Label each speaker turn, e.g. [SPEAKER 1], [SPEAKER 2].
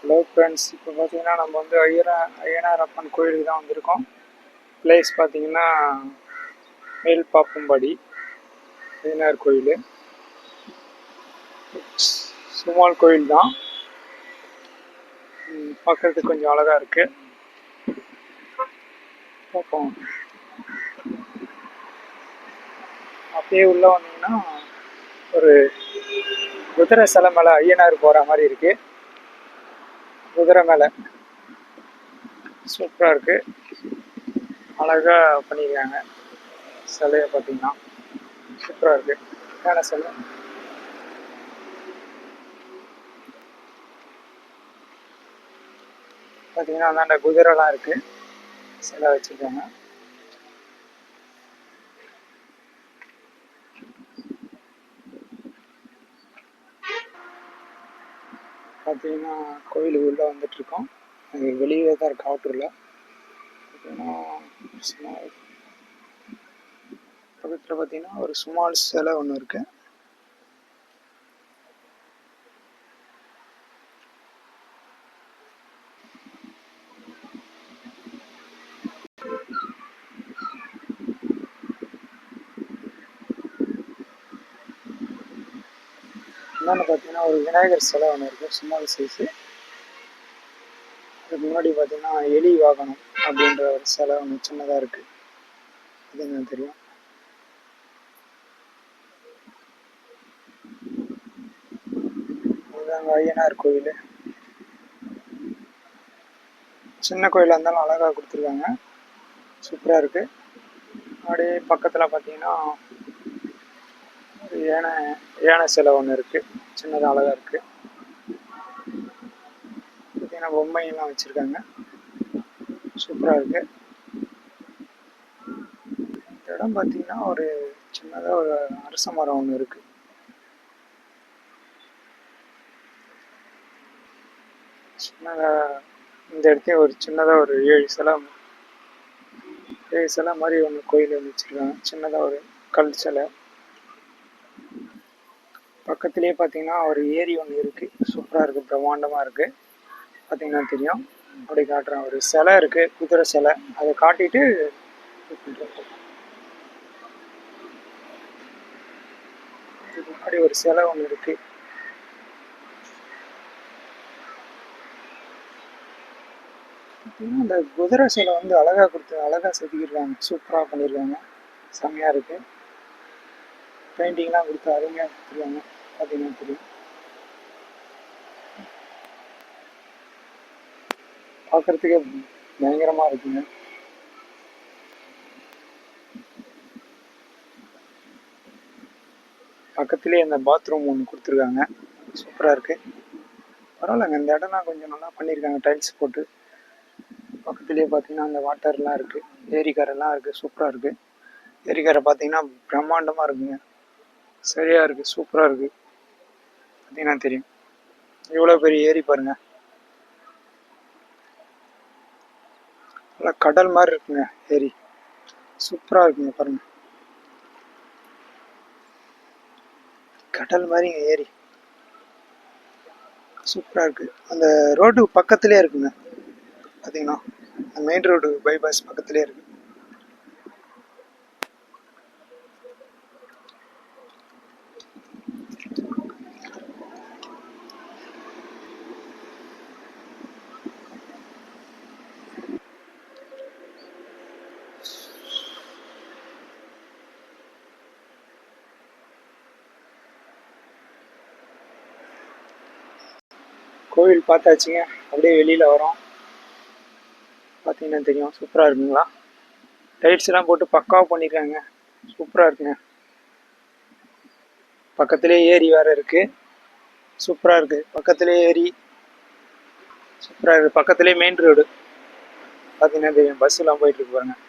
[SPEAKER 1] Hello friends, இப்போ பார்த்தீங்கன்னா நம்ம வந்து ஐயனார் அப்பன் கோயிலுக்கு தான் வந்திருக்கோம். பிளேஸ் பார்த்தீங்கன்னா மேல்பாப்பம்படி ஐயனார் கோயில். சுமால் கோயில் தான். பார்க்கறதுக்கு கொஞ்சம் அழகாக இருக்குது. பார்ப்போம். அப்படியே உள்ளே வந்தீங்கன்னா ஒரு குதிரை சிலை மேலே ஐயனார் போகிற மாதிரி இருக்குது. குதிரை மேலே சூப்பராக இருக்குது. அழகாக பண்ணியிருக்காங்க. சிலையை பார்த்தீங்கன்னா சூப்பராக இருக்குது. யானை சிலை. பார்த்தீங்கன்னா அந்தாண்ட குதிரைலாம் இருக்குது. சிலை வச்சுருக்காங்க. பார்த்தீங்கன்னா கோயிலுக்கு உள்ளே வந்துட்டுருக்கோம். அது வெளியே தான் இருக்குது, அவுட்டரில். பார்த்தீங்கன்னா பக்கத்தில் பார்த்தீங்கன்னா ஒரு சுமால் சிலை ஒன்று இருக்குது. இன்னொன்று பார்த்தீங்கன்னா ஒரு விநாயகர் சிலை ஒன்று இருக்குது, சுமால் சைஸு. அதுக்கு முன்னாடி பார்த்தீங்கன்னா எலி வாகனம் அப்படின்ற ஒரு சிலை ஒன்று சின்னதாக இருக்குது. அது என்ன தெரியும். அதுதாங்க ஐயனார் கோயில். சின்ன கோயிலாக இருந்தாலும் அழகாக கொடுத்துருக்காங்க. சூப்பராக இருக்குது. அப்படியே பக்கத்தில் பார்த்தீங்கன்னா ஒரு யானை சிலை ஒன்று இருக்குது, சின்னதாக அழகாக இருக்குது. பார்த்தீங்கன்னா பொம்மையெல்லாம் வச்சுருக்காங்க. சூப்பராக இருக்குது. இந்த இடம் பார்த்தீங்கன்னா ஒரு சின்னதாக ஒரு அரச மரம் ஒன்று இருக்குது. சின்னதாக இந்த இடத்தையும் ஒரு சின்னதாக ஒரு 7 சிலை மாதிரி ஒன்று கோயில் ஒன்று வச்சுருக்காங்க. சின்னதாக ஒரு கல் சிலை. பக்கத்துலேயே பார்த்தீங்கன்னா ஒரு ஏரி ஒன்று இருக்குது. சூப்பராக இருக்குது, பிரம்மாண்டமாக இருக்குது. பார்த்தீங்கன்னா தெரியும். அப்படி காட்டுறேன். ஒரு சிலை இருக்குது, குதிரை சிலை. அதை காட்டிட்டு இதுக்கு முன்னாடி ஒரு சிலை ஒன்று இருக்குது. பார்த்தீங்கன்னா இந்த குதிரை சிலை வந்து அழகாக செதுக்கிருக்காங்க. சூப்பராக பண்ணியிருக்காங்க. செம்மையாக இருக்குது. பெயிண்டிங்லாம் கொடுத்து அருமையாக கொடுத்துருக்காங்க. பார்த்தீங்கன்னா தெரியும். பார்க்குறதுக்கே பயங்கரமாக இருக்குங்க. பக்கத்துலேயே இந்த பாத்ரூம் ஒன்று கொடுத்துருக்காங்க. சூப்பராக இருக்குது. பரவாயில்லைங்க, இந்த இடம்லாம் கொஞ்சம் நல்லா பண்ணியிருக்காங்க, டைல்ஸ் போட்டு. பக்கத்துலேயே பார்த்தீங்கன்னா அந்த வாட்டர்லாம் இருக்குது, ஏரிக்கரைலாம் இருக்குது. சூப்பராக இருக்குது. ஏரிக்கரை பார்த்தீங்கன்னா பிரம்மாண்டமாக இருக்குங்க. சரியாக இருக்குது, சூப்பராக இருக்குது. பார்த்தீங்கன்னா தெரியும். இவ்வளோ பெரிய ஏரி பாருங்கள். நல்லா கடல் மாதிரி இருக்குங்க ஏரி. சூப்பராக இருக்குங்க பாருங்கள். கடல் மாதிரிங்க ஏரி. சூப்பராக இருக்குது. அந்த ரோடு பக்கத்துலேயே இருக்குங்க. பார்த்தீங்கன்னா மெயின் ரோடு பைபாஸ் பக்கத்துலேயே இருக்குது. கோவில் பார்த்தாச்சுங்க. அப்படியே வெளியில் வரோம். பார்த்தீங்கன்னா தெரியும். சூப்பராக இருக்குங்களா. டைல்ஸ்லாம் போட்டு பக்காவாக பண்ணியிருக்காங்க. சூப்பராக இருக்குங்க. பக்கத்துலேயே ஏரி வேறு இருக்குது. சூப்பராக இருக்குது. பக்கத்துலேயே ஏரி. சூப்பராக இருக்குது. பக்கத்துலேயே மெயின் ரோடு. பார்த்தீங்கன்னா தெரியும். பஸ்ஸெலாம் போயிட்டுருக்கு பாருங்கள்.